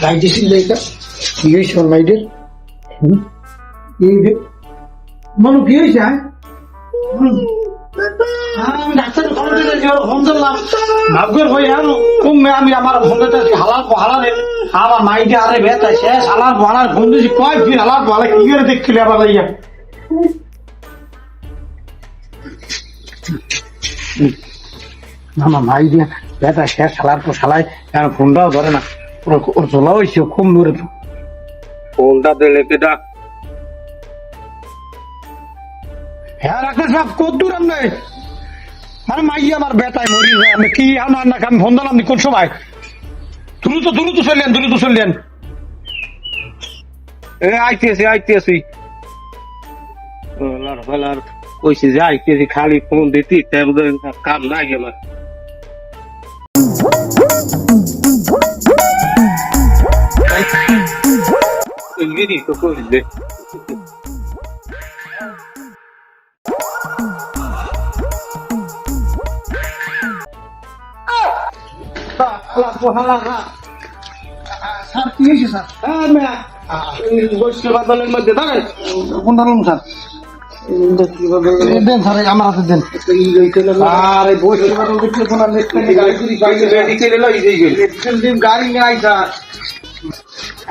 রাইতেছিল এটা কি হয়েছে ওর মাইডের মনু কি হয়েছে আমি ডাক্তার ফোন করলাম ভাগ্যের হয়ে কমবে আমি আমার ফোনটা হালারে আমার মাইকে আরে বেতা শেষ হালার ভাড়ার ফোন দিয়েছি কয় ফির হালার ভাড়া কি করে দেখছিল আবার ইয়া আমার মাই দিয়ে বেতা শেষ হালার পর শালায় ফোনটাও ধরে না ওর চলা হয়েছে কম দূরে ফোনটা দিলে কেটা হ্যাঁ ডাক্তার সাহেব কত দূর আপনি আরে মাই আমার বেটায় মরি যায় আমি কি আমার না আমি ফোন দিলাম আপনি কোন সময় দ্রুত চললেন আইতেছি কইছি যে আইতেছি খালি ফোন দিতি কাম নাই আমার তো কই দে স্যার কি হয়েছে স্যার বাদলের মধ্যে দাঁড়ায় ফোন দিলাম স্যার দেন স্যার আমার হাতে দেন আর এই বসে বাদল দেখলে ফোন আর গাড়ি নাই স্যার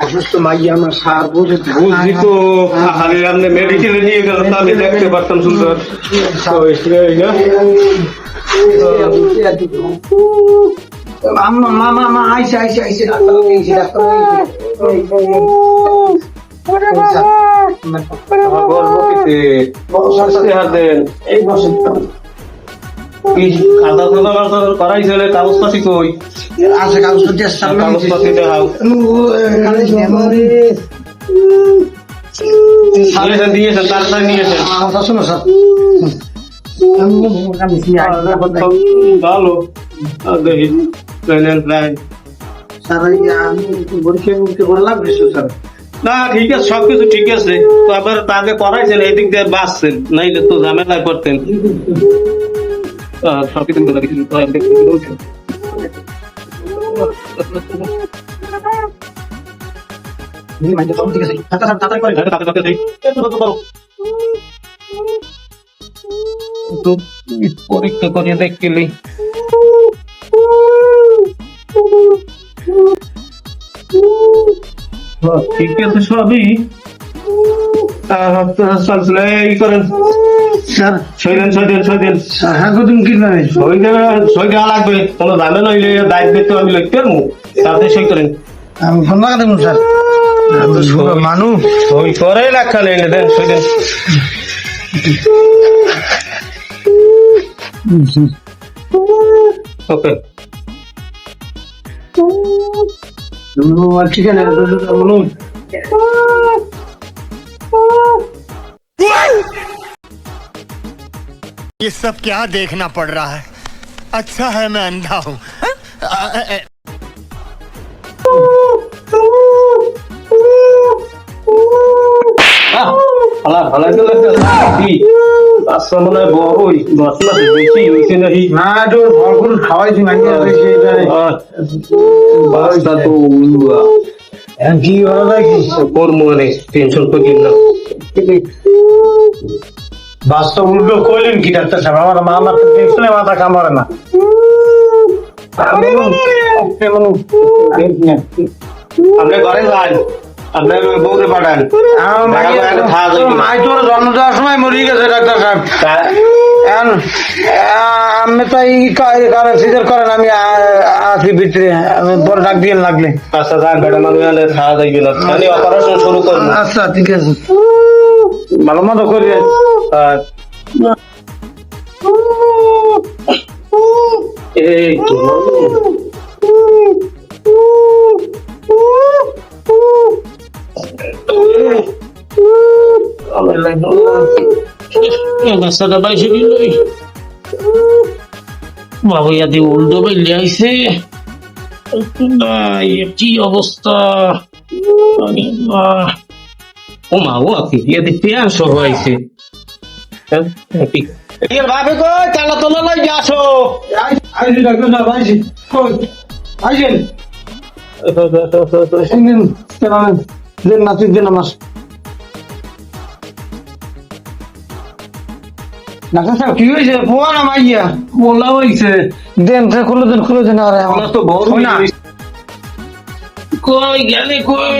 অসুস্থ মাইয়া আমার সার বুঝে বুঝলি তো আরে আপনি মেডিকেলে নিয়ে গেল তাহলে দেখতে পারতাম সুন্দর মা আইসে এই বসে করাইছিল কাগজপাতি কই আছে কাগজপত্র কাগজপাতি দেখাও দিয়েছেন তাড়াতাড়ি নিয়েছেন শোনো স্যার ভালো দেখি না ঠিক আছে সবকিছু ঠিক আছে তো আবার তাকে করাইছেন এদিক দিয়ে বাঁচছেন নাইলে তো ঝামেলায় পড়তেন সবকিছু পরীক্ষা করিয়ে দেখলি ঠিক আছে সবই এই করেন সই দেওয়া লাগবে কোনো দামে নইলে দায়িত্ব তো আমি লিখতে পারবো তাতে সই করেন আমি ফোন লাগা দেবো স্যার মানুষ সই করে লেখা নেই দেন সই দেন ওকে ঠিকানা বলুন ये सब क्या देखना पड़ रहा है अच्छा है मैं अंधा हूँ খাওয়াইছি কি টেনশন করি না বাস্তব উল্টো কইলেন কি ডাক্তার সাহেব আমার মা আমার টেনশনে মাথা কামড়ে না আপনি ঘরে যান আপনার বউরে পাঠান মাই তোর জন্ম দেওয়ার সময় মরে গেছে ডাক্তার সাহেব আমি তো সিজার করেন আমি আছি ভিতরে আমি পরে ডাক দিয়ে লাগলে আচ্ছা যান বেটা মানুষ খাওয়া যাইবে না আমি অপারেশন শুরু করবো আচ্ছা ঠিক আছে ভালো মতো করি এই তো বাবু ইয়াদি উল্টো বেলে আইছে কি অবস্থা ও মা ও আপনি ইয়াদি পেঁয়াজ সহ আইছে ভাবে গো চালা তোলা লই আসো আইসি ডাক্তার সাহেব আইসি কই আইসেন দেন নাতি দেন আমার ডাক্তার সাহেব কি হয়েছে পোয়া না মাইয়া বলা হয়েছে দেন খুলে দেন আরে আমরা তো বড় হয় না। কই গেলে কই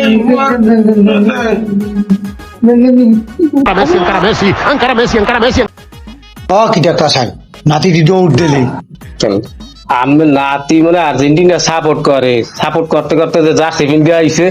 Ankara Messi. ও কি ডাক্তার সাহেব নাতি দি দৌড় দিলে আমি নাতি মানে আর্জেন্টিনা সাপোর্ট করতে করতে যে জার্সি পিন দিয়ে আইছে